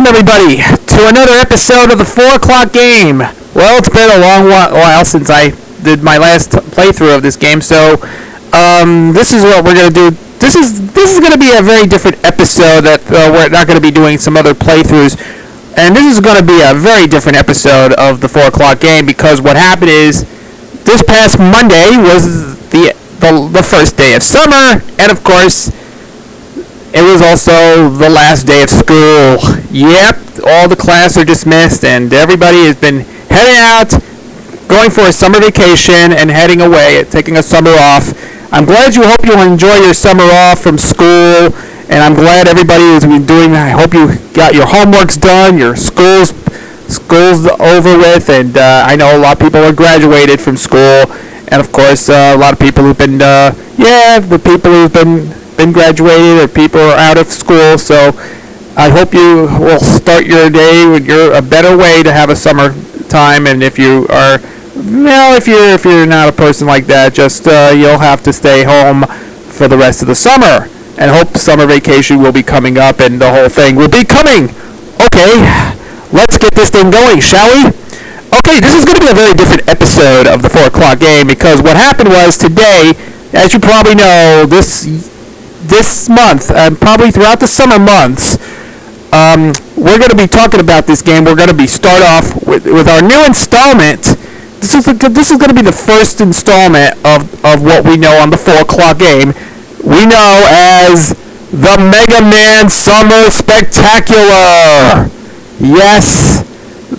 welcome everybody to another episode of the 4 o'clock game. Well, it's been a long while since I did my last playthrough of this game, so this is what we're going to do. This is going to be a very different episode that we're not going to be doing some other playthroughs. And this is going to be a very different episode of the 4 o'clock game because what happened is this past Monday was the first day of summer, and of course it was also the last day of school. Yep, all the classes are dismissed and everybody has been heading out, going for a summer vacation and heading away, taking a summer off. I'm glad you hope you'll enjoy your summer off from school, and I'm glad everybody has been doing that. I hope you got your homeworks done, your school's over with, and I know a lot of people are graduated from school, and of course a lot of people who've been the people who've been graduated or people are out of school. So I hope you will start your day with a better way to have a summer time. And if you are, if you're not a person like that, just you'll have to stay home for the rest of the summer. And hope summer vacation will be coming up and the whole thing will be coming. Okay, let's get this thing going, shall we? Okay, this is going to be a very different episode of the 4 o'clock game because what happened was today, as you probably know, this month, probably throughout the summer months, we're going to be talking about this game. We're going to start off with our new installment. This is going to be the first installment of what we know on the 4 o'clock game. We know as the Mega Man Summer Spectacular. Yes,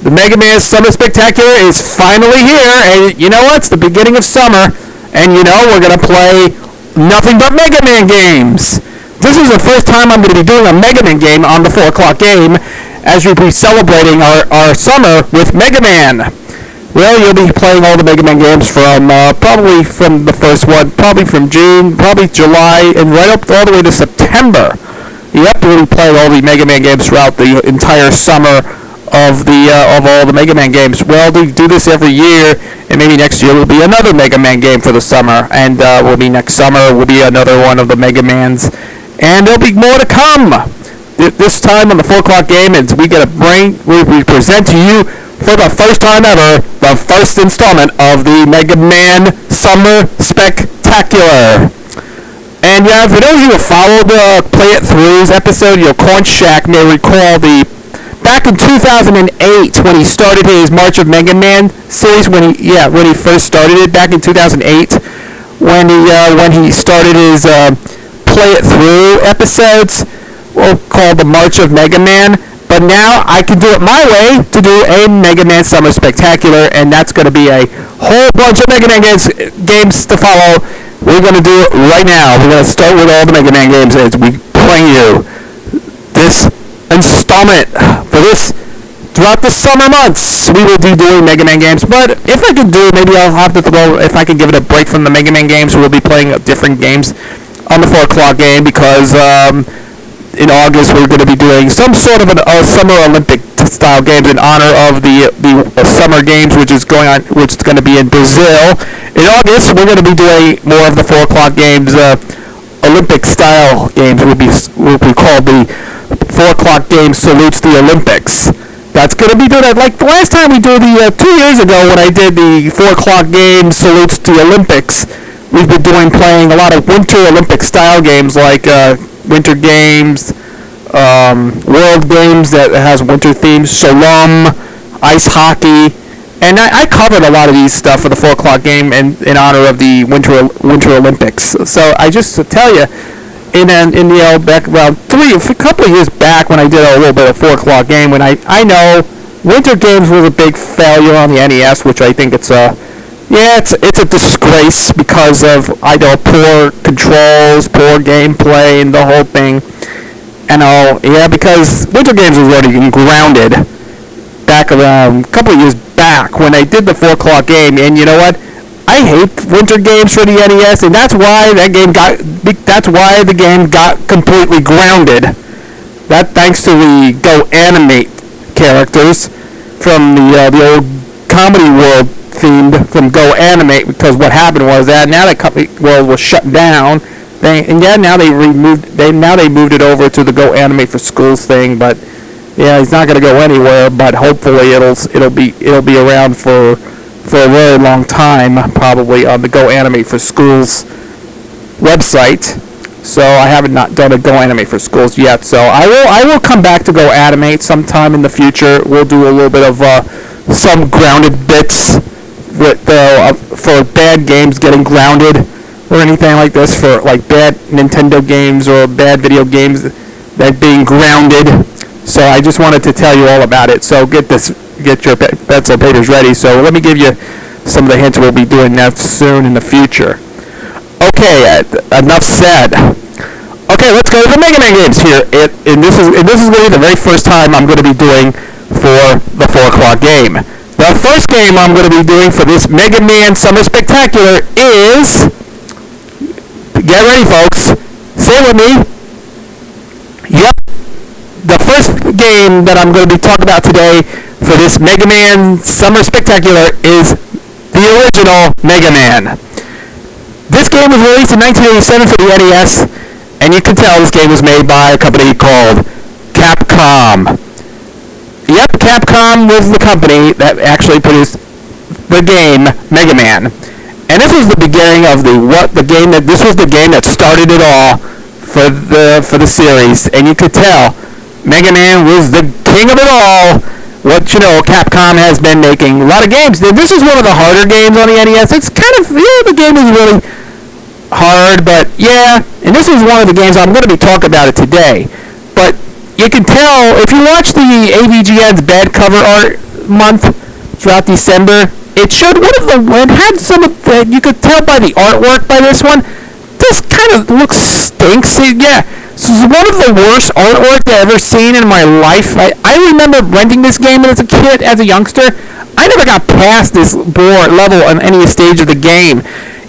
the Mega Man Summer Spectacular is finally here, and you know what? It's the beginning of summer, and we're going to play nothing but Mega Man games. This is the first time I'm going to be doing a Mega Man game on the 4 o'clock game, as we'll be celebrating our summer with Mega Man. Well, you'll be playing all the Mega Man games from probably from the first one, probably from June, probably July, and right up all the way to September. Yep, we'll be playing all the Mega Man games throughout the entire summer of all the Mega Man games. Well, we do this every year, and maybe next year will be another Mega Man game for the summer, and next summer will be another one of the Mega Mans, and there'll be more to come. This time on the 4 o'clock game, we present to you for the first time ever the first installment of the Mega Man Summer Spectacular. And for those of you who followed the Play It Through's episode, Corn Shack may recall back in 2008 when he started his March of Mega Man series, when he first started it back in 2008, when he started his Play It Through episodes, called the March of Mega Man. But now I can do it my way to do a Mega Man Summer Spectacular, and that's going to be a whole bunch of Mega Man games to follow. We're going to do it right now. We're going to start with all the Mega Man games as we bring you this installment for this throughout the summer months. We will be doing Mega Man games, but if I can maybe I'll have to if I can give it a break from the Mega Man games, we'll be playing different games on the 4 o'clock game because in August we're going to be doing some sort of a summer Olympic style games in honor of the summer games which is going to be in Brazil. In August we're going to be doing more of the 4 o'clock games, Olympic style games will be called the 4 o'clock game salutes the Olympics. That's going to be good. Like the last time we did 2 years ago when I did the 4 o'clock game salutes the Olympics, we've been playing a lot of winter Olympic style games like winter games, world games that has winter themes, slalom, ice hockey, and I covered a lot of these stuff for the 4 o'clock game in honor of the winter Olympics. So I just to tell you, back around a couple of years back when I did a little bit of 4 o'clock game, when I know winter games was a big failure on the NES, which I think it's a disgrace because of poor controls, poor gameplay, and the whole thing. Because winter games was already grounded back around a couple of years back when I did the 4 o'clock game. And you know what? I hate winter games for the NES, and that's why the game got completely grounded. That thanks to the Go Animate characters from the old Comedy World themed from Go Animate, because what happened was that now the Comedy World was shut down. Now they moved it over to the Go Animate for Schools thing, but Yeah, he's not going to go anywhere, but hopefully it'll be around for a very long time, probably on the Go Animate for Schools website. So I haven't not done a Go Animate for Schools yet. So I will come back to Go Animate sometime in the future. We'll do a little bit of some grounded bits with for bad games getting grounded or anything like this, for like bad Nintendo games or bad video games that being grounded. So I just wanted to tell you all about it. So get your pencil papers ready. So let me give you some of the hints. We'll be doing that soon in the future. Okay, enough said. Okay, let's go to the Mega Man games here. And this is going to be the very first time I'm going to be doing for the 4 o'clock game. The first game I'm going to be doing for this Mega Man Summer Spectacular is, get ready folks, say it with me. Yep, the first game that I'm going to be talking about today for this Mega Man Summer Spectacular is the original Mega Man. This game was released in 1987 for the NES, and you can tell this game was made by a company called Capcom. Yep, Capcom was the company that actually produced the game Mega Man. And this was the beginning of this was the game that started it all for the series, and you could tell Mega Man was the king of it all. Capcom has been making a lot of games. This is one of the harder games on the NES. It's kind of, the game is really hard, but yeah, and this is one of the games I'm going to be talking about it today. But you can tell, if you watch the AVGN's bad cover art month throughout December, it had some of the, you could tell by the artwork by this one, this kind of looks stinks. Yeah, this is one of the worst artwork I've ever seen in my life. I remember renting this game as a kid, as a youngster. I never got past this board level on any stage of the game.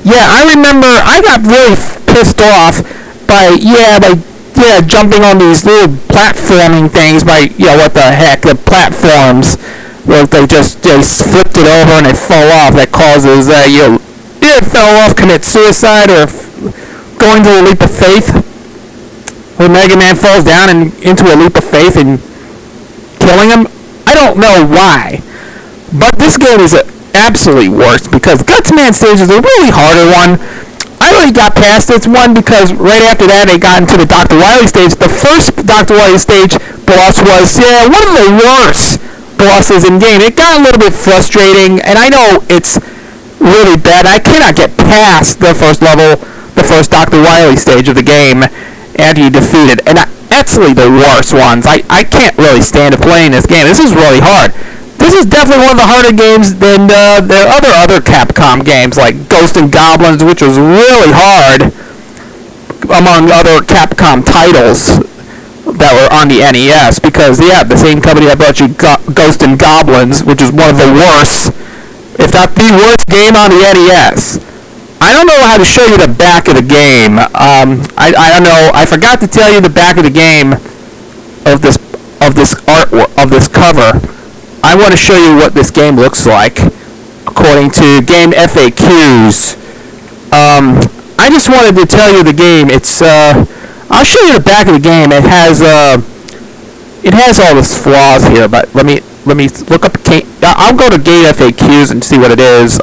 Yeah, I remember I got really pissed off by jumping on these little platforming things by, what the heck, the platforms. Well, they flipped it over and it fell off. That causes it fell off, commit suicide, or going to a leap of faith. Where Mega Man falls down and into a leap of faith and killing him. I don't know why, but this game is absolutely worst because Guts Man stage is a really harder one. I really got past this one because right after that they got into the Dr. Wily stage. The first Dr. Wily stage boss was one of the worst bosses in game. It got a little bit frustrating, and I know it's really bad. I cannot get past the first level, the first Dr. Wily stage of the game after you defeat it, and actually the worst ones. I can't really stand playing this game. This is really hard. This is definitely one of the harder games than the other Capcom games like Ghost and Goblins, which was really hard among other Capcom titles that were on the NES, because the same company that brought you Ghost and Goblins, which is one of the worst, if not the worst game on the NES. I don't know how to show you the back of the game. I don't know. I forgot to tell you the back of the game of this artwork, of this cover. I want to show you what this game looks like according to game FAQs. I just wanted to tell you the game. It's I'll show you the back of the game. It has all its flaws here, but let me look up. I'll go to game FAQs and see what it is.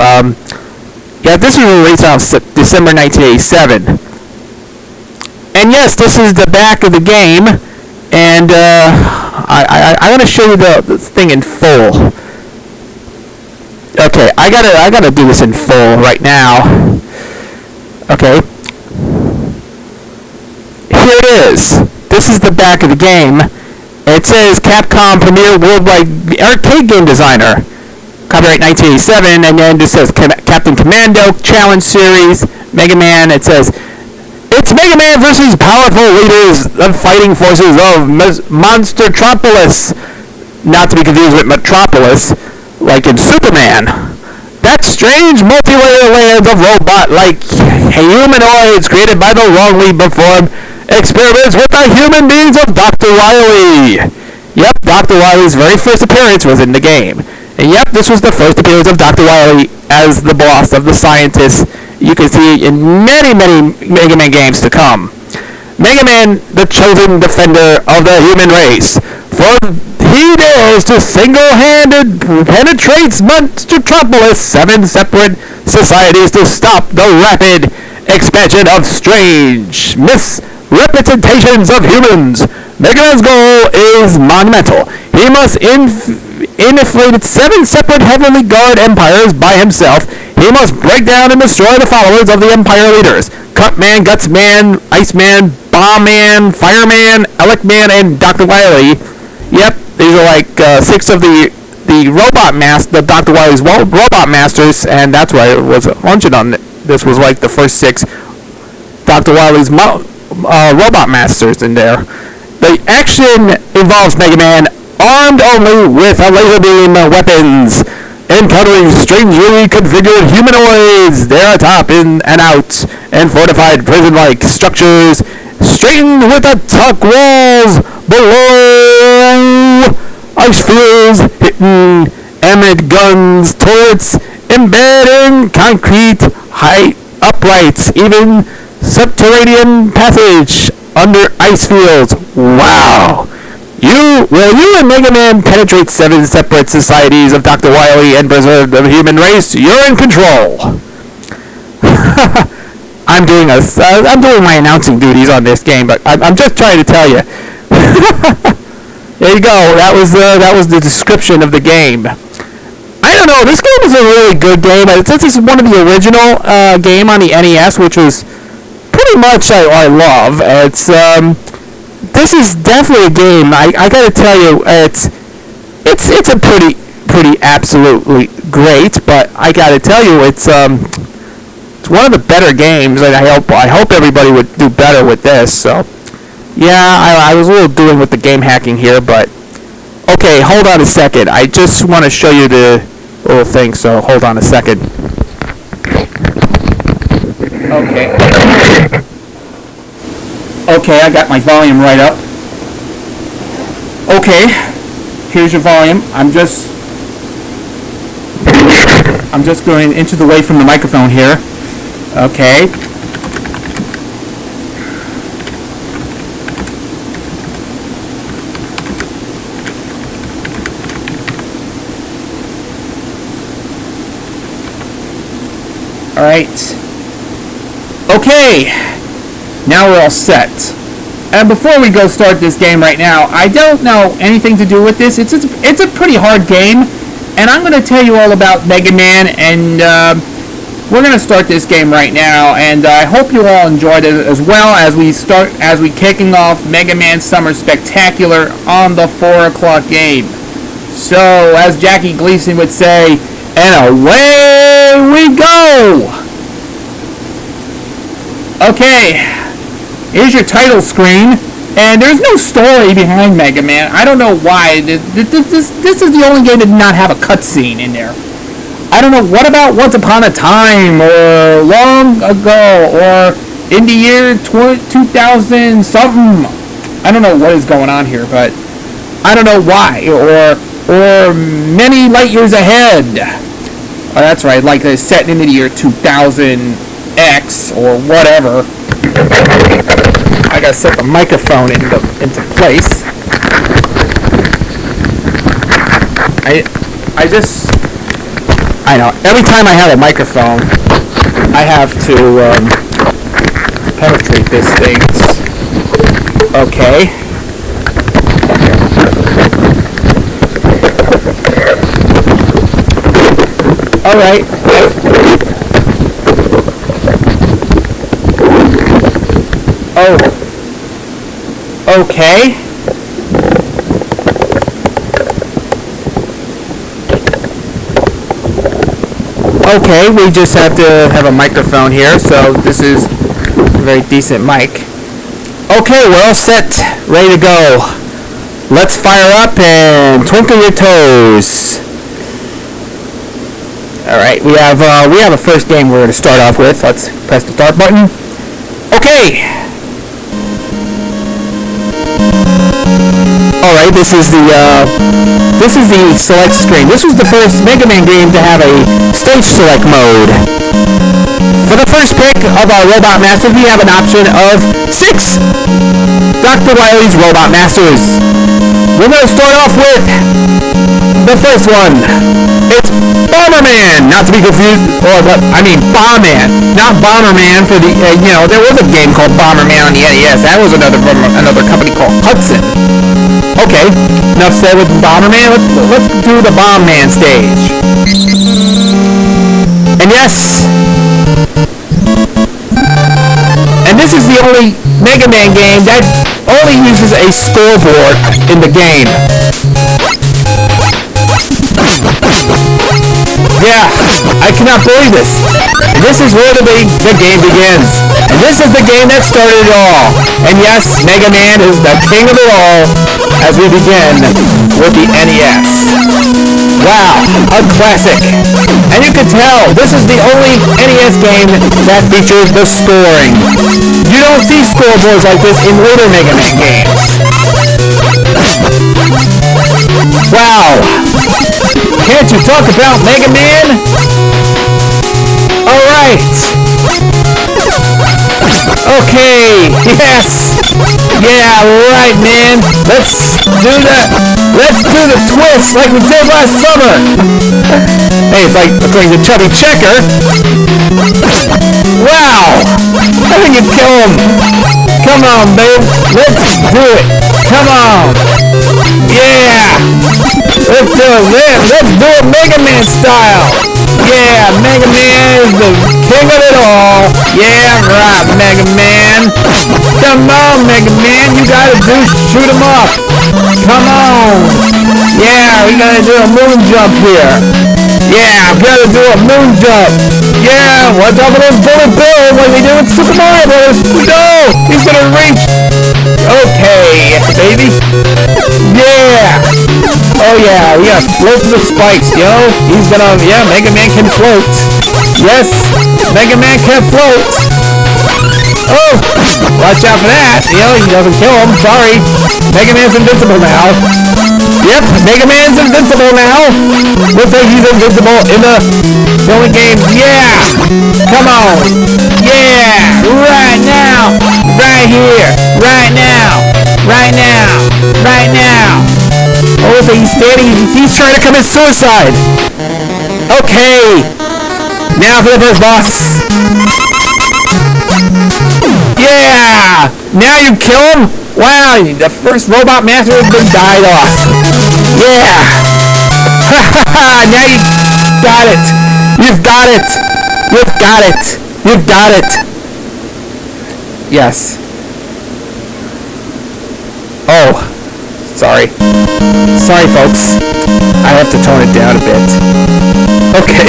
This was released on December 1987. And yes, this is the back of the game, and I'm gonna show you the thing in full. Okay, I gotta do this in full right now. Okay, here it is. This is the back of the game. It says Capcom Premier Worldwide Arcade Game Designer, copyright 1987, and then this says Captain Commando Challenge Series, Mega Man. It says it's Mega Man versus powerful leaders of fighting forces of Monstertropolis, not to be confused with Metropolis, like in Superman. That strange multi-layer land of robot-like humanoids created by the wrongly performed experiments with the human beings of Dr. Wily. Yep, Dr. Wily's very first appearance was in the game. And yep, this was the first appearance of Dr. Wily as the boss of the scientists. You can see in many, many Mega Man games to come. Mega Man, the chosen defender of the human race. for he dares to single-handed penetrates Metropolis 7 separate societies to stop the rapid expansion of strange misrepresentations of humans. Mega Man's goal is monumental. He must infiltrate 7 separate Heavenly Guard empires by himself. He must break down and destroy the followers of the Empire leaders: Cut Man, Guts Man, Ice Man, Bomb Man, Fireman, Elec Man, and Dr. Wily. Yep, these are like 6 of the Dr. Wily's robot masters, and that's why it was mentioned on this was like the first 6 Dr. Wily's robot masters in there. The action involves Mega Man armed only with a laser beam weapons, encountering strangely configured humanoids. They're atop, in and out, and fortified prison-like structures, straightened with attack walls below, ice fields, hitting eminent guns, turrets, embedding concrete height uprights, even subterranean passage under ice fields. Wow! You and Mega Man penetrate 7 separate societies of Dr. Wily and preserve the human race, you're in control. I'm doing my announcing duties on this game, but I'm just trying to tell you. There you go. That was the description of the game. I don't know. This game is a really good game. This is one of the original game on the NES, which was pretty much I love. This is definitely a game. I gotta tell you, it's a pretty absolutely great. But I gotta tell you, it's one of the better games, and I hope everybody would do better with this. So yeah, I was a little doing with the game hacking here, but okay, hold on a second. I just want to show you the little thing. So hold on a second. Okay, I got my volume right up. Okay, here's your volume. I'm just going inches away from the microphone here. Okay. All right. Okay. Now we're all set. And before we go start this game right now, I don't know anything to do with this. It's a pretty hard game, and I'm going to tell you all about Mega Man, and we're going to start this game right now, and I hope you all enjoyed it as well as we kicking off Mega Man Summer Spectacular on the 4 o'clock game. So, as Jackie Gleason would say, and away we go! Okay. Here's your title screen, and there's no story behind Mega Man. I don't know why. This is the only game that did not have a cutscene in there. I don't know, what about Once Upon a Time, or Long Ago, or in the year 2000 something? I don't know what is going on here, but I don't know why, or Many Light Years Ahead. Oh, that's right, like they're set into the year 2000X, or whatever. I gotta set the microphone into place. I know, every time I have a microphone, I have to penetrate this thing. Okay. Alright. Oh. Okay. Okay, we just have to have a microphone here, so this is a very decent mic. Okay, we're all set, ready to go. Let's fire up and twinkle your toes. Alright, we have a first game we're going to start off with. Let's press the start button. Okay. Alright, this is the select screen. This was the first Mega Man game to have a stage select mode. For the first pick of our Robot Masters, we have an option of 6 Dr. Wily's Robot Masters. We're going to start off with the first one. It's Bomberman, not to be confused, Bomberman, not Bomberman for the, there was a game called Bomberman on the NES. That was another from another company called Hudson. Okay, enough said with Bomberman. Let's do the Bomberman stage. And yes, and this is the only Mega Man game that only uses a scoreboard in the game. Yeah, I cannot believe this. And this is where the game begins. And this is the game that started it all. And yes, Mega Man is the king of it all as we begin with the NES. Wow, a classic. And you can tell, this is the only NES game that features the scoring. You don't see scoreboards like this in later Mega Man games. Wow. Can't you talk about Mega Man? Alright. Okay, yes. Yeah, right, man. Let's do the twist like we did last summer. Hey, it's like according to Chubby Checker. Wow. I think you kill him. Come on, babe. Let's do it. Come on. Yeah. Let's do it. Let's do it Mega Man style. Yeah, Mega Man is the king of it all. Yeah, right, Mega Man. Come on, Mega Man. You gotta shoot him up. Come on. Yeah, we gotta do a moon jump here. Yeah, we gotta do a moon jump. Yeah, watch out for those bullet bills like we do with Super Mario Bros. No, he's gonna reach. Okay, baby. Yeah. Oh yeah, we gotta float to the spikes, yo. Mega Man can float. Yes, Mega Man can float. Oh, watch out for that. He doesn't kill him. Sorry. Mega Man's invincible now. Yep, Mega Man's invincible now. Looks like he's invincible in the only game. Yeah. Come on. Yeah. Right now. Right here. Right now. Right now. Right now. Oh, so he's standing. He's trying to commit suicide. Okay. Now for the first boss. Yeah! Now you kill him? Wow, the first robot master has been died off. Yeah! Now you got it! You've got it! You've got it! You've got it! Yes. Oh. Sorry. Sorry, folks. I have to tone it down a bit. Okay.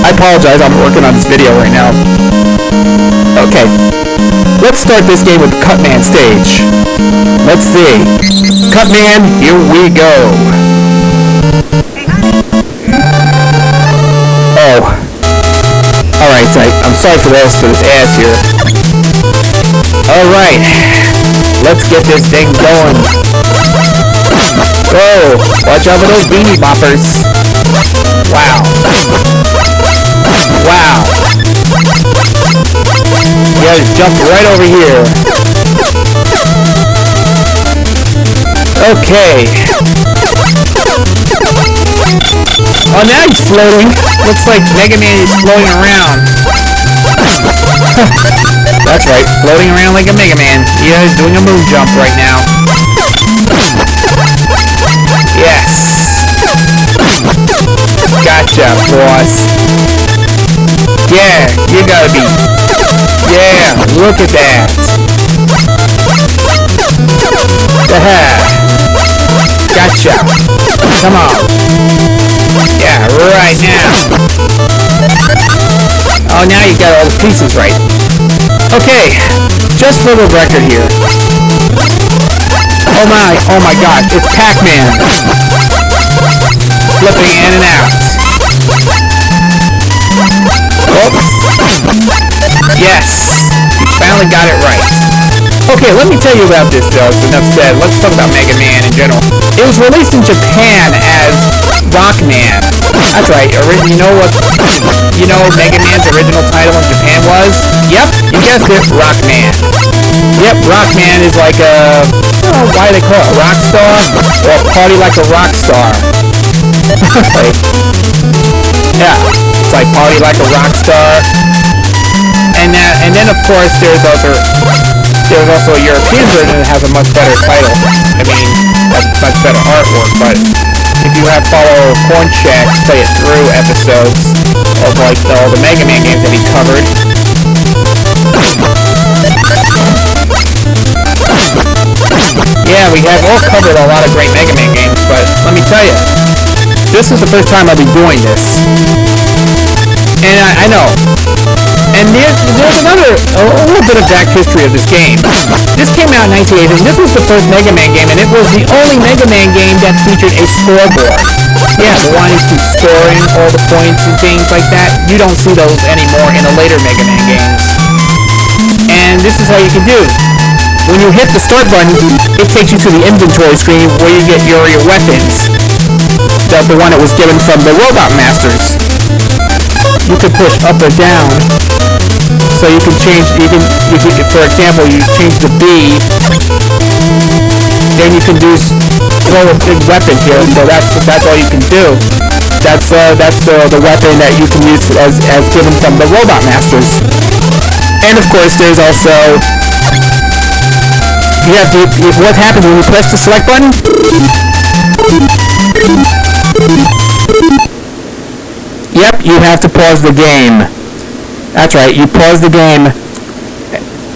I apologize, I'm working on this video right now. Okay, let's start this game with the Cutman stage. Let's see. Cutman, here we go. Oh. Alright, I'm sorry for this ass here. Alright. Let's get this thing going. Oh, watch out for those beanie boppers. Wow. Wow. You gotta jump right over here. Okay. Oh, now he's floating. Looks like Mega Man is floating around. That's right, floating around like a Mega Man. Yeah, he's doing a moon jump right now. Yes. Gotcha, boss. Yeah, you gotta be. Yeah, look at that. Gotcha. Come on. Yeah, right now. Oh, now you got all the pieces right. Okay, just for the record here. Oh my god, it's Pac-Man. Flipping in and out. Oops. Yes, you finally got it right. Okay, let me tell you about this though, enough said. Let's talk about Mega Man in general. It was released in Japan as Rockman. That's right, you know Mega Man's original title in Japan was? Yep, you guessed it, Rockman. Yep, Rockman is like a, why do they call it, a rock star? Or party like a rock star. Yeah, it's like party like a rock star. And then of course there's also a European version that has a much better title. I mean, has much better artwork, but if you have follow Corncheck's Play It Through episodes of like all the Mega Man games that he covered. Yeah, we have all covered a lot of great Mega Man games, but let me tell you, this is the first time I'll be doing this. And I know. And there's a little bit of back history of this game. This came out in 1980, and this was the first Mega Man game, and it was the only Mega Man game that featured a scoreboard. Yeah, the one is scoring all the points and things like that. You don't see those anymore in the later Mega Man games. And this is how you can do. When you hit the start button, it takes you to the inventory screen where you get your weapons. The one that was given from the Robot Masters. You can push up or down, so you can change. You can, for example, you change the B, then you can throw a big weapon here. So that's all you can do. That's the weapon that you can use as given from the Robot Masters. And of course, there's also what happens when you press the select button. Yep, you have to pause the game. That's right, you pause the game.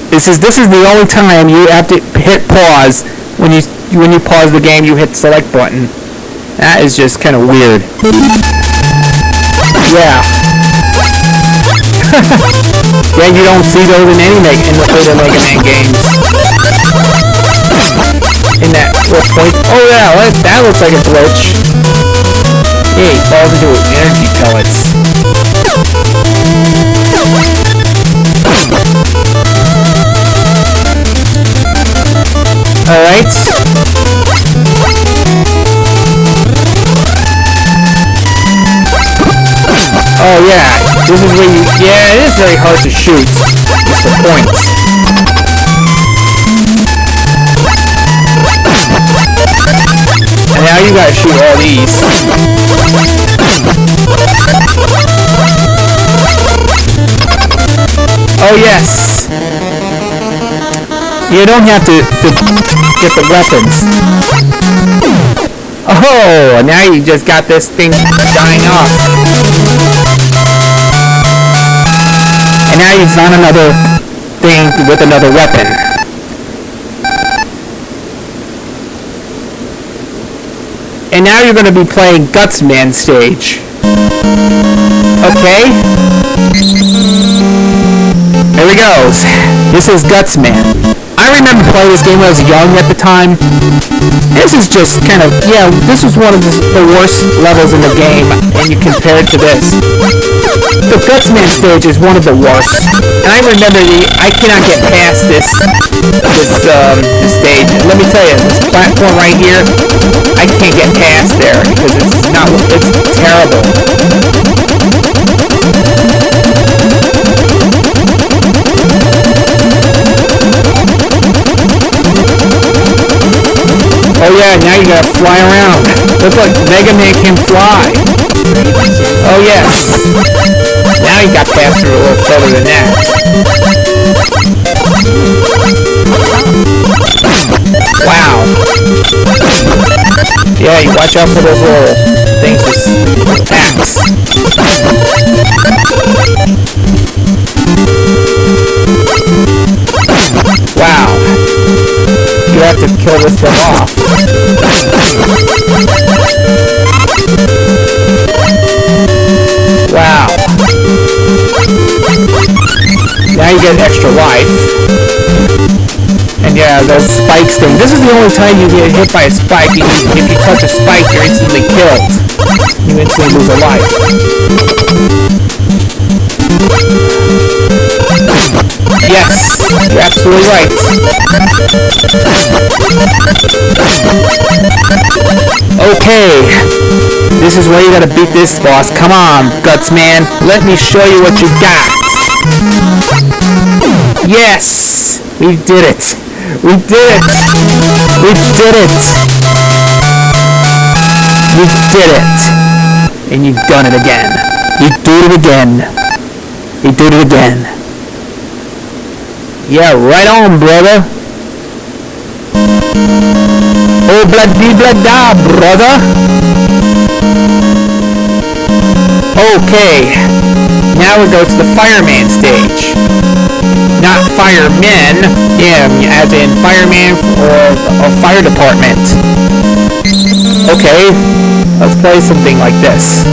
This is the only time you have to hit pause. When you pause the game, you hit the select button. That is just kind of weird. Yeah. Yeah, you don't see those in the later Mega Man games. In that point. Oh yeah, that looks like a glitch. Yeah, he falls into energy pellets. Alright. Oh yeah, this is where it is very hard to shoot. It's the points. And now you gotta shoot all these. Oh yes! You don't have to get the weapons. Oh, now you just got this thing dying off. And now you found another thing with another weapon. And now you're going to be playing Gutsman stage. Okay? Here we go. This is Gutsman. I remember playing this game when I was young at the time. This is just kind of, this was one of the worst levels in the game, and you compare it to this. The Gutsman stage is one of the worst. And I remember I cannot get past this stage. And let me tell you, this platform right here, I can't get past there because it's terrible. Oh yeah, now you gotta fly around. Looks like Mega Man can fly. Oh yes. Now you got past it a little further than that. Wow. Yeah, you watch out for those little things with attacks. Wow. You have to kill this thing off. Wow. Now you get extra life. And yeah, those spikes thing. This is the only time you get hit by a spike. If you touch a spike, you're instantly killed. You instantly lose a life. Yes, you're absolutely right. Okay, this is where you gotta beat this boss. Come on, Gutsman. Let me show you what you got. Yes, We did it. We did it. We did it. You did it. And you've done it again. You did it again. You did it again. Yeah, right on, brother. Oh, blah-dee-blah-da, brother. Okay. Now we go to the fireman stage. Not firemen. Yeah, as in fireman or fire department. Okay. Let's play something like this.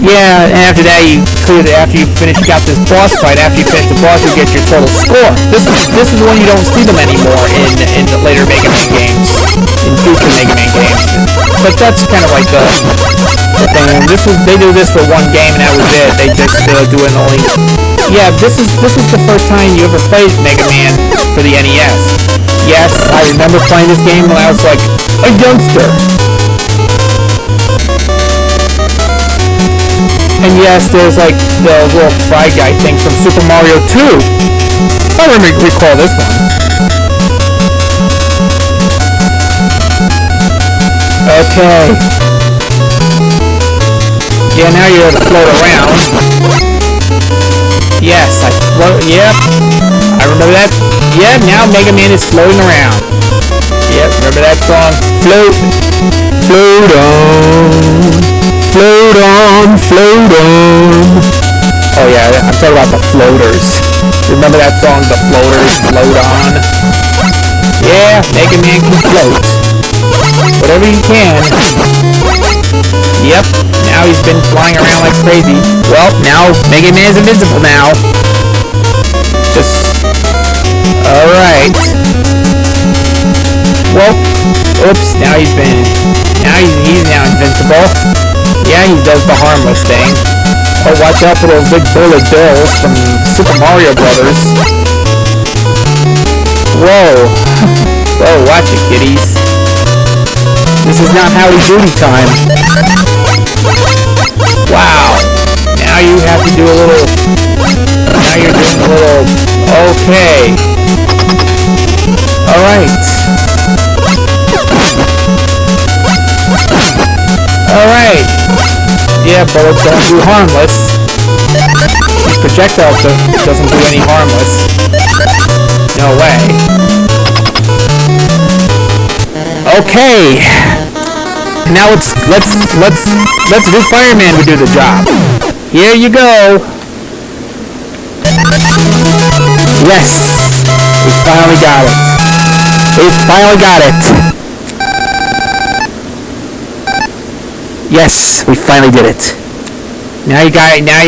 Yeah, and after that you clear it. After you got this boss fight. After you finish the boss, you get your total score. This is when you don't see them anymore in the later Mega Man games, in future Mega Man games. But that's kind of like the thing. They do this for one game and that was it. They just doing only. Yeah, this is the first time you ever played Mega Man for the NES. Yes, I remember playing this game when I was like a youngster. And yes, there's like the little fry guy thing from Super Mario 2. I recall this one. Okay. Yeah, now you're able to float around. Yes, I float. Yep. I remember that. Yeah, now Mega Man is floating around. Yep, remember that song? Float. Float on. Float on, float on. Oh yeah, I'm talking about the floaters. Remember that song, The Floaters, Float On? Yeah, Mega Man can float. Whatever you can. Yep, now he's been flying around like crazy. Well, now Mega Man's invincible now. Just... Alright. Well, oops, now he's now invincible. Yeah, he does the harmless thing. Oh, watch out for those big bullet bills from Super Mario Brothers. Whoa. Whoa, watch it, kiddies. This is not Howdy Doody time. Wow. Now you have to do a little... Now you're doing a little... Okay. Alright. Alright. Yeah, bullets don't do harmless. These projectiles doesn't do any harmless. No way. Okay. Now let's do Fireman to do the job. Here you go. Yes. We finally got it. We finally got it. Yes, we finally did it. Now you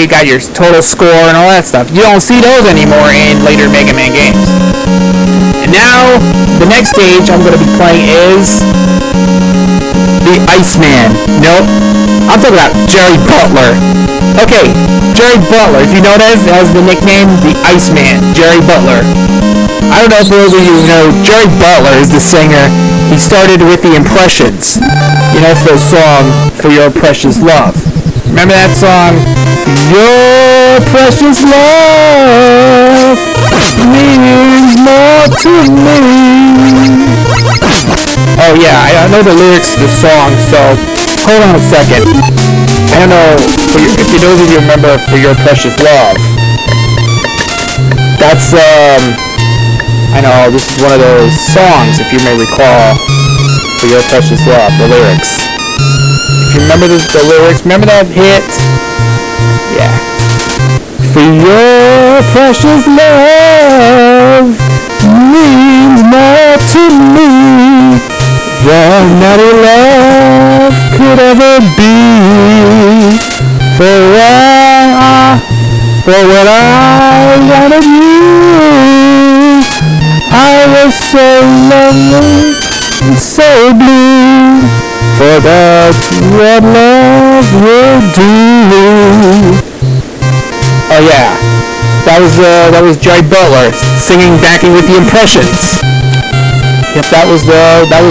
got your total score and all that stuff. You don't see those anymore in later Mega Man games. And now the next stage I'm going to be playing is the Iceman. Nope, I'm talking about Jerry Butler. Okay, Jerry Butler. If you know that as the nickname, the Iceman, Jerry Butler. I don't know if those of you know, Jerry Butler is the singer. He started with the Impressions, you know, for the song For Your Precious Love. Remember that song? Your precious love means more to me. Oh yeah, I know the lyrics to the song, so hold on a second. I don't know if those of you remember For Your Precious Love. That's I know, this is one of those songs, if you may recall, For Your Precious Love, the lyrics. If you remember the lyrics, remember that hit? Yeah. For your precious love means more to me than any love could ever be. For when I wanted you, I was so lonely and so blue, for that's what love will do. Oh yeah, that was Jerry Butler singing, backing with the Impressions. Yep, that was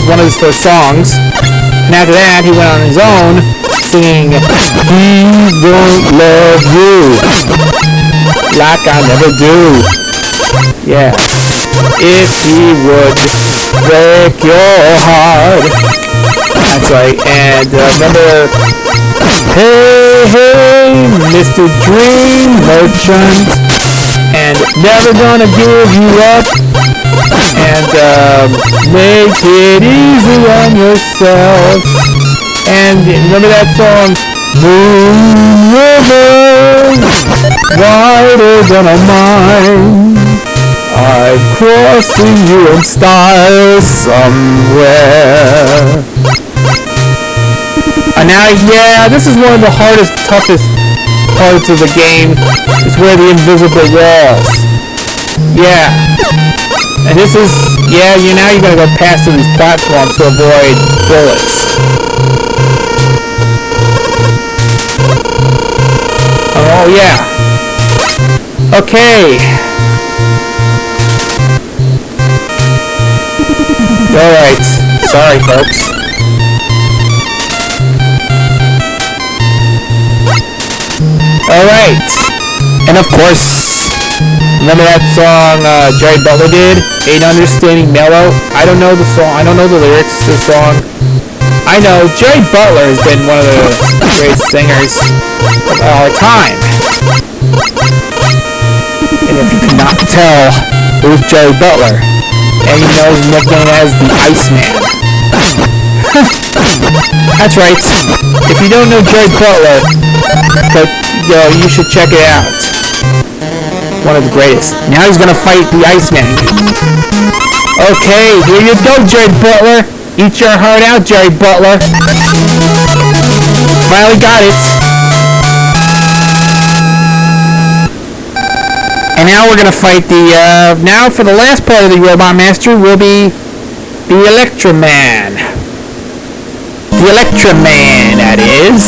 one of his first songs. And after that, he went on his own, singing "He Won't Love You." like I never do. Yeah. If he would break your heart. That's right. And remember, hey, hey, Mr. Dream Merchant, and never gonna give you up, and make it easy on yourself. And remember that song, Moon River, wider than a mine, I'd cross to you in style somewhere. And now, yeah, this is one of the hardest, toughest parts of the game. It's where the invisible walls. Yeah. And this is, yeah, now you gotta go past through these platforms to avoid bullets. Oh, yeah. Okay. Alright. Sorry, folks. Alright. And of course, remember that song Jerry Butler did? Ain't Understanding Mellow? I don't know the song. I don't know the lyrics to the song. I know Jerry Butler has been one of the greatest singers of all time. And if you cannot tell who's Jerry Butler, and you know his nickname as the Iceman. That's right. If you don't know Jerry Butler, but you should check it out. One of the greatest. Now he's gonna fight the Iceman. Okay, here you go, Jerry Butler. Eat your heart out, Jerry Butler. Finally got it. And now we're gonna fight the, now for the last part of the Robot Master will be the Electroman. The Electroman, that is.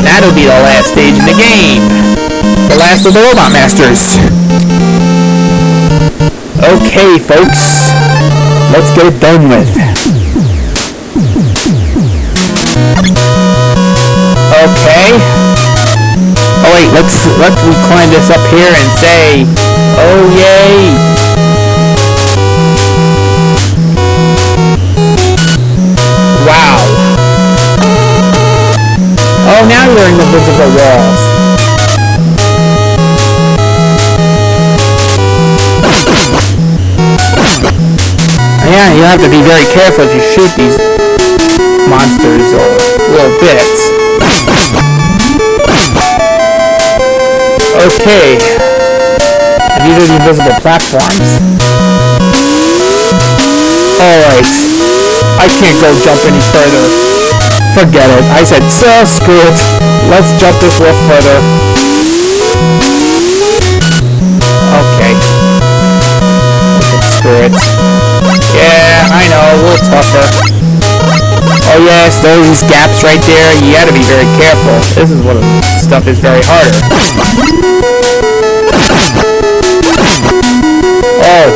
That'll be the last stage in the game. The last of the Robot Masters. Okay, folks. Let's get it done with. Okay. Oh wait, let me climb this up here and say, oh yay. Wow. Oh, now you're in the visible walls. Yeah, you have to be very careful as you shoot these monsters or little bits. Okay. And these are the invisible platforms. Alright. I can't go jump any further. Forget it. I said, so screw it. Let's jump this little further. Okay. Screw it. Yeah, I know, a little tougher. Oh yes, those gaps right there, you gotta be very careful. This is what stuff is very harder. Oh.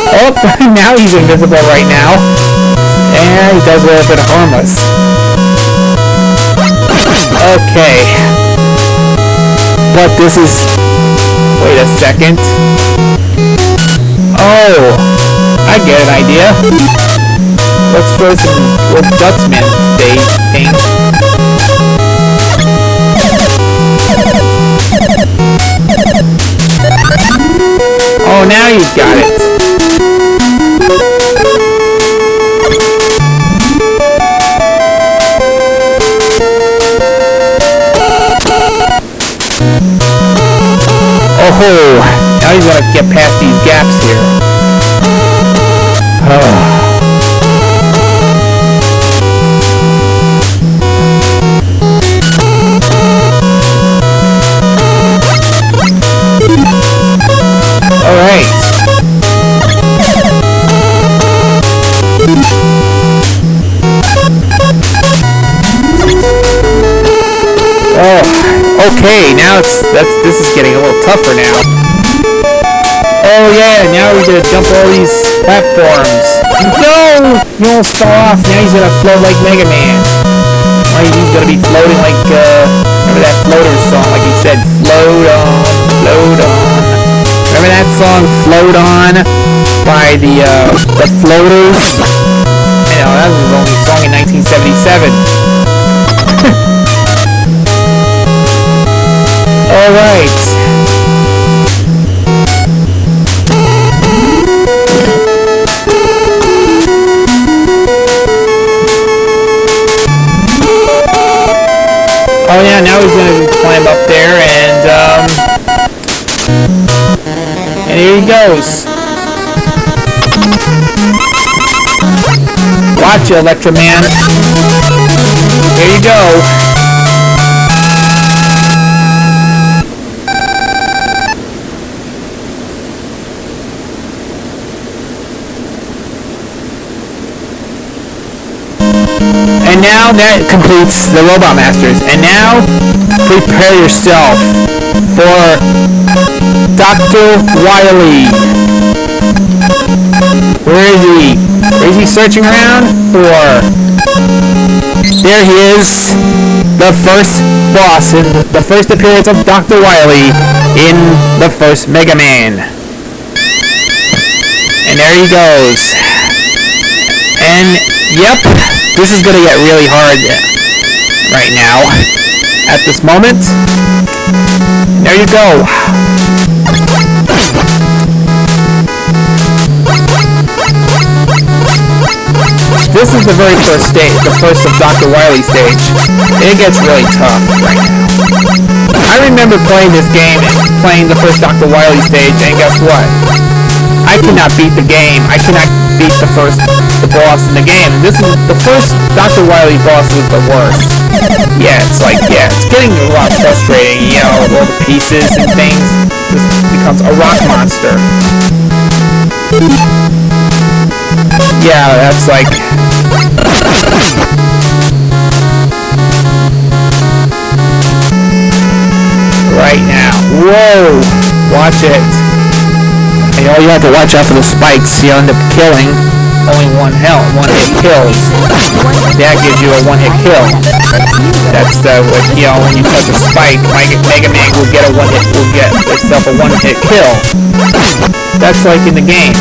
Oh, now he's invisible right now. And he does a little bit of harm us. Okay. But this is... Wait a second. Oh, I get an idea. Let's throw some little Dutchman thing. Oh, now you've got it. Oh, now you gotta get past these gaps here. Alright. Oh, okay, now this is getting a little tougher now. Oh yeah, now we gotta jump all these platforms. No! You almost fell off. Now he's gonna float like Mega Man. Or he's gonna be floating like, remember that floater song? Like he said, float on, float on. Remember that song, Float On, by the Floaters? You know, that was his only song in 1977. Alright. Oh yeah, now he's gonna climb up there and here he goes. Watch you, Electro Man. Here you go. And now that completes the Robot Masters. And now, prepare yourself for Dr. Wily. Where is he? Is he searching around? Or there he is, the first boss in the first appearance of Dr. Wily in the first Mega Man. And there he goes. And yep, this is gonna get really hard right now at this moment. And there you go. This is the very first stage, the first of Dr. Wily's stage. It gets really tough right now. I remember playing this game and playing the first Dr. Wily stage, and guess what? I cannot beat the game. I cannot beat the boss in the game. And this is the first Dr. Wily boss was the worst. Yeah, it's getting a lot frustrating, you know, all the pieces and things. This becomes a rock monster. Yeah, that's like... right now. Whoa! Watch it. And all you have to watch out for the spikes. You end up killing only one hit kills. That gives you a one-hit kill. That's you know, when you touch a spike, Mega Man will get itself a one-hit kill. That's like in the game.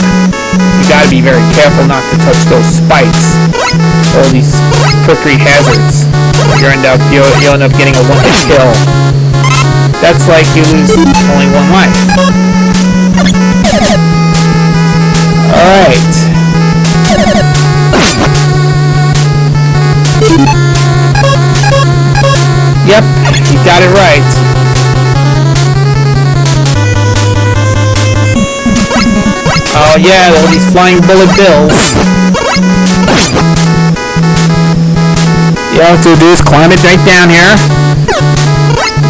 You gotta be very careful not to touch those spikes. All these prickly hazards. You'll end up getting a one-hit kill. That's like you lose only one life. Alright. Yep, you got it right. Oh yeah, all these flying bullet bills. You have to do is climb it right down here.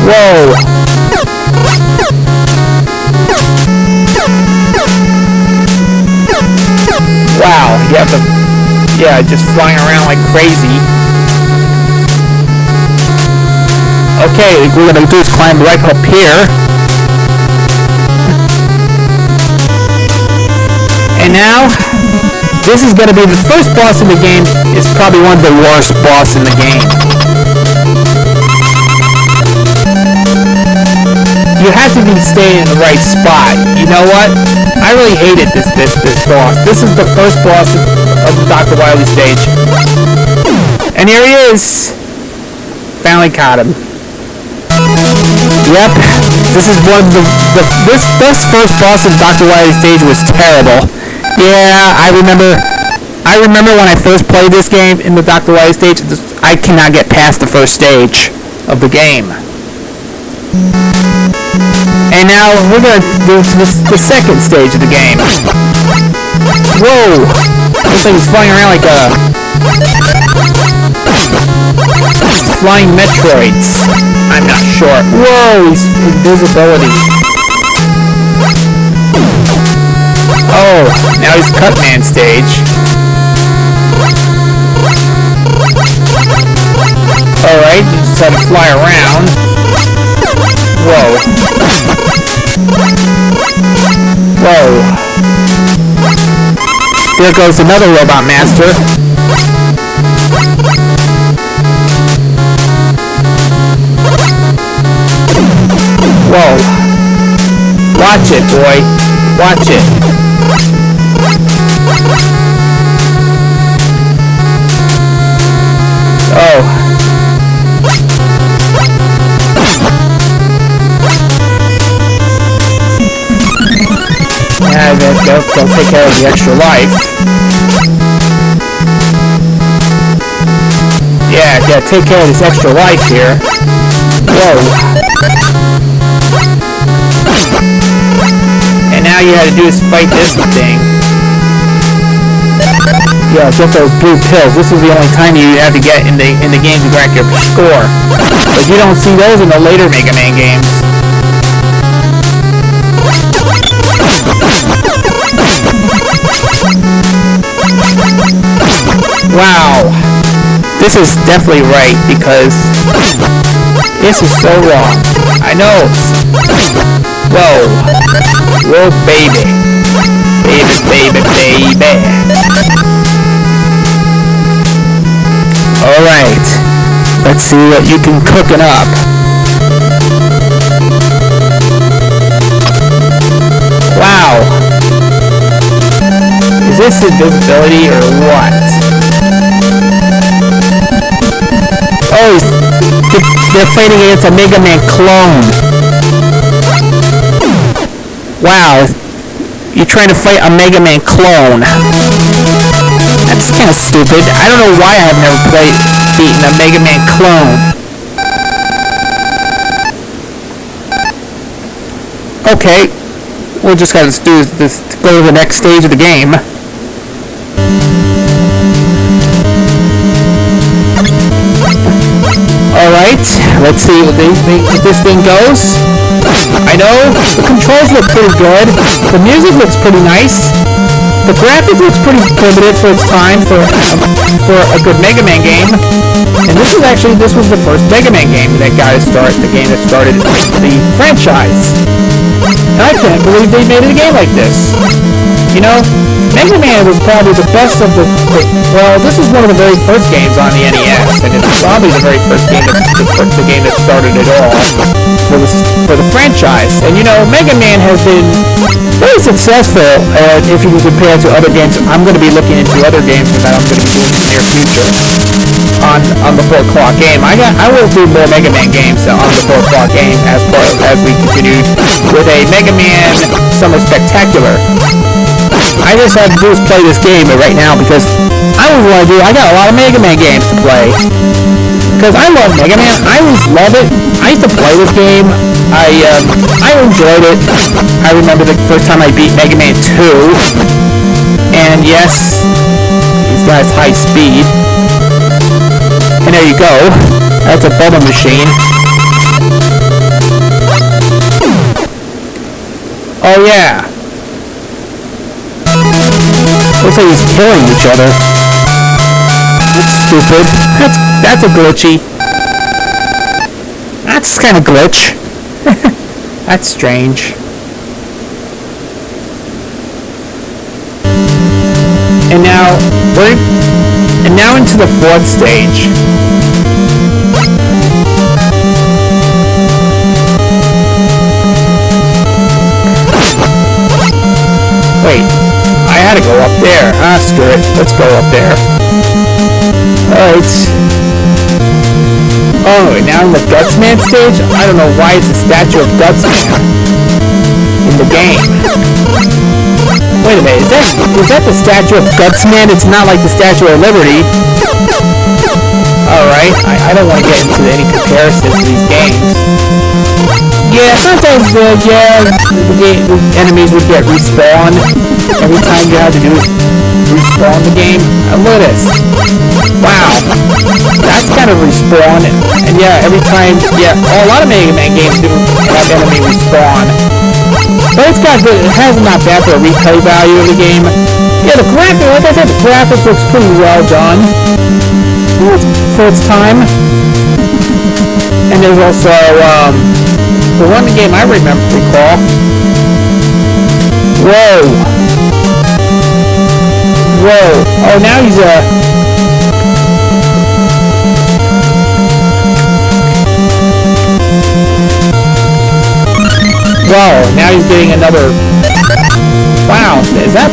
Whoa! Wow, you have to, yeah, just flying around like crazy. Okay, what we're gonna do is climb right up here. And now, this is gonna be the first boss in the game. It's probably one of the worst boss in the game. You have to be staying in the right spot. You know what? I really hated this boss. This is the first boss of the Dr. Wily stage. And here he is. Finally caught him. Yep. This is one of this first boss of Dr. Wily stage was terrible. Yeah, I remember when I first played this game in the Dr. Wily stage, I cannot get past the first stage of the game. And now we're going to do the second stage of the game. Whoa! Looks like he's flying around like a... flying Metroids. I'm not sure. Whoa! He's invisibility. Oh, now he's Cutman stage. Alright, you just had to fly around. Whoa. Whoa. There goes another robot master. Whoa. Watch it, boy. Watch it. Oh. Yeah, they'll take care of the extra life. Yeah, take care of this extra life here. Whoa. And now you had to do is fight this thing. Yeah, get those blue pills. This is the only time you have to get in the game to crack your score. But you don't see those in the later Mega Man games. Wow. This is definitely right because this is so wrong. I know. Whoa. Whoa, baby. Baby. Alright. Let's see what you can cook it up. Wow. Is this invisibility or what? Oh, they're fighting against a Mega Man clone. Wow. You're trying to fight a Mega Man clone. That's kind of stupid. I don't know why I've never beaten a Mega Man clone. Okay. We'll just gotta do this to go to the next stage of the game. Alright, let's see what this thing goes. I know, the controls look pretty good. The music looks pretty nice. The graphics looks pretty primitive for its time for a good Mega Man game. And this was the first Mega Man game that got it started, the game that started the franchise. And I can't believe they made a game like this. You know, Mega Man was probably the best of well, this is one of the very first games on the NES, and it's probably the very first game the game that started it all for the franchise. And you know, Mega Man has been very successful, if you can compare it to other games. I'm going to be looking into other games that I'm going to be doing in the near future on the 4 o'clock game. I will do more Mega Man games on the 4 o'clock game as we continue with a Mega Man Summer Spectacular. I just have to do is play this game right now because I got a lot of Mega Man games to play. Because I love Mega Man. I always love it. I used to play this game. I enjoyed it. I remember the first time I beat Mega Man 2. And yes, he's got his high speed. And there you go. That's a bubble machine. Oh yeah. Looks like he's killing each other. That's stupid. That's a glitchy. That's kind of glitch. That's strange. And now into the 4th stage. Wait, I had to go up there. Screw it. Let's go up there. Alright. Oh, and now in the Gutsman stage? I don't know why it's a statue of Gutsman in the game. Wait a minute, is that the statue of Gutsman? It's not like the Statue of Liberty. Alright, I don't want to get into any comparisons to these games. Yeah, sometimes the enemies would get respawned. Every time you have to do is respawn the game. Look at this. Wow. That's kind of respawn. And yeah, every time, a lot of Mega Man games do have enemy respawn. But it's got good, it has not bad for a replay value of the game. Yeah, the graphics, like I said, the graphics looks pretty well done for its time. And there's also, the one game I recall. Whoa! Whoa. Oh, now he's Whoa, now he's getting another... Wow, is that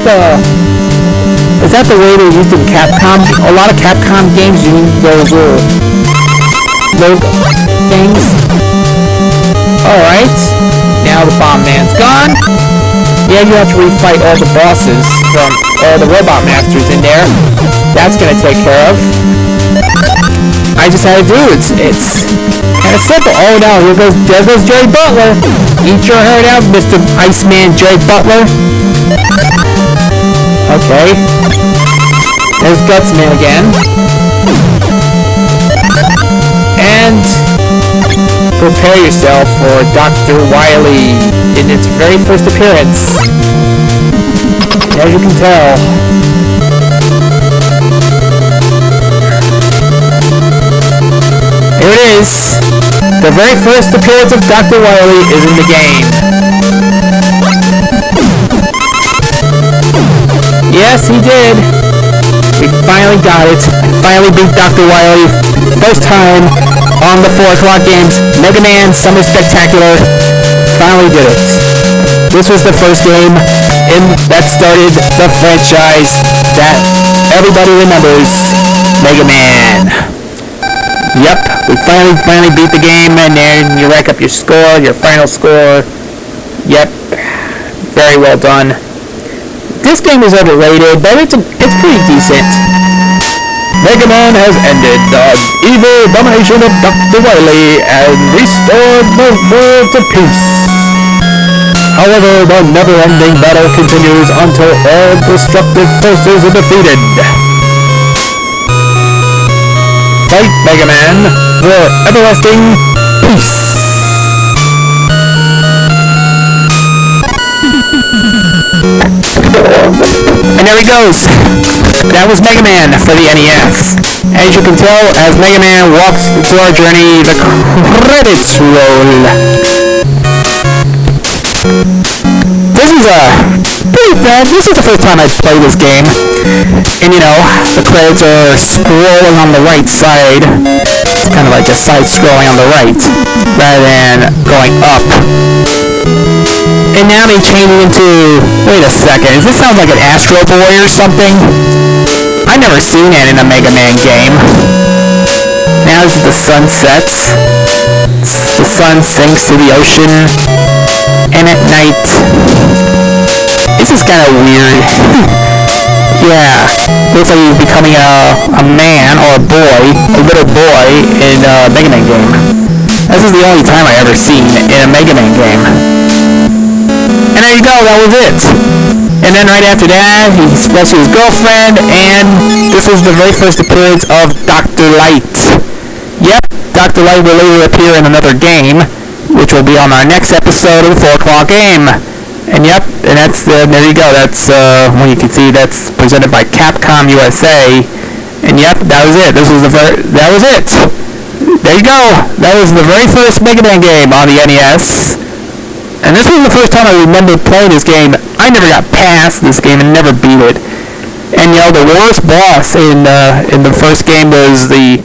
the way they used in Capcom? A lot of Capcom games use those little things. Alright, now the Bomb Man's gone. Yeah, you have to refight all the bosses from all the Robot Masters in there. That's gonna take care of. I just had to do it. It's kind of simple. Oh no, there goes Jerry Butler. Eat your heart out, Mr. Iceman Jerry Butler. Okay. There's Gutsman again. And prepare yourself for Dr. Wily in its very first appearance. As you can tell. Here it is. The very first appearance of Dr. Wily is in the game. Yes, he did. We finally got it. Finally beat Dr. Wily. First time on the 4 o'clock games. Mega Man Summer Spectacular. Finally did it. This was the first game that started the franchise that everybody remembers. Mega Man. Yep, we finally beat the game, and then you rack up your score, your final score. Yep, very well done. This game is overrated, but it's pretty decent. Mega Man has ended the evil domination of Dr. Wily and restored the world to peace. However, the never-ending battle continues until all destructive forces are defeated. Fight Mega Man for everlasting peace. And there he goes. That was Mega Man for the NES. As you can tell, as Mega Man walks through our journey, the credits roll. This is the first time I've played this game. And you know, the credits are scrolling on the right side. It's kind of like a side scrolling on the right, rather than going up. And now they change it into... Wait a second, does this sound like an Astro Boy or something? I've never seen that in a Mega Man game. Now as the sun sets, the sun sinks to the ocean, and at night... This is kind of weird. Yeah, looks like he's becoming a man or a little boy in a Mega Man game. This is the only time I've ever seen in a Mega Man game. And there you go, that was it. And then right after that, he rescues his girlfriend, and this was the very first appearance of Dr. Light. Yep, Dr. Light will later appear in another game, which will be on our next episode of the 4 o'clock game. And yep, and that's there you go. That's when you can see that's presented by Capcom USA. And yep, that was it. That was it. There you go. That was the very first Mega Man game on the NES. And this was the first time I remember playing this game. I never got past this game and never beat it. And you know, the worst boss in the first game was the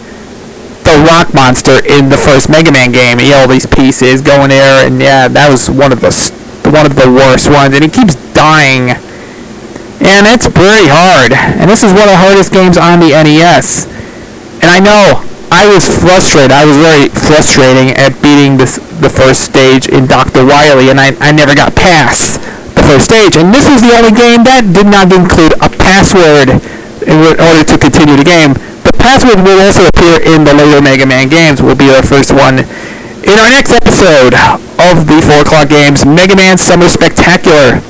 rock monster in the first Mega Man game. You know, all these pieces going there, and yeah, that was one of the worst ones, and it keeps dying, and it's pretty hard. And this is one of the hardest games on the NES. And I know I was frustrated. I was very frustrating at beating the first stage in Dr. Wily, and I never got past the first stage. And this is the only game that did not include a password in order to continue the game. The password will also appear in the later Mega Man games. Will be our first one in our next episode of the 4 o'clock games, Mega Man Summer Spectacular.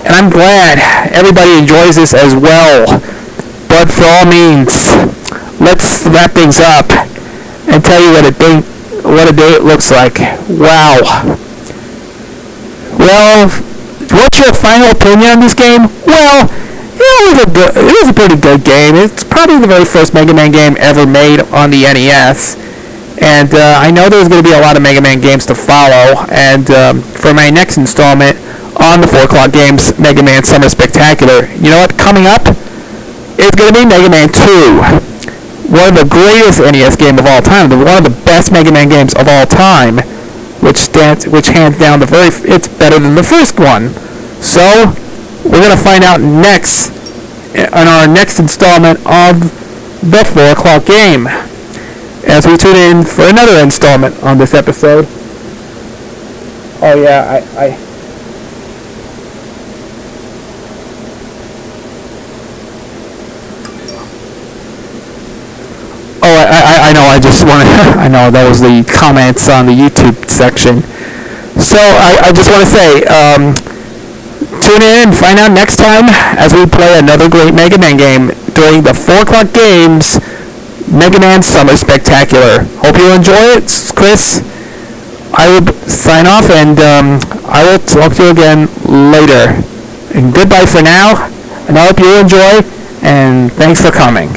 And I'm glad everybody enjoys this as well. But for all means, let's wrap things up and tell you what a day it looks like. Wow. Well, what's your final opinion on this game? Well, it was a pretty good game. It's probably the very first Mega Man game ever made on the NES. And I know there's going to be a lot of Mega Man games to follow. And for my next installment on the 4 o'clock games, Mega Man Summer Spectacular, you know what? Coming up, is going to be Mega Man 2. One of the greatest NES games of all time. One of the best Mega Man games of all time. Which hands down it's better than the first one. So, we're going to find out next on our next installment of the 4 o'clock game. As we tune in for another installment on this episode. Oh yeah, I know, I just want to, I know that was the comments on the YouTube section. So, I just want to say, tune in and find out next time as we play another great Mega Man game during the 4 o'clock games, Mega Man Summer Spectacular. Hope you enjoy it. Chris, I will sign off, and I will talk to you again later. And goodbye for now, and I hope you enjoy, and thanks for coming.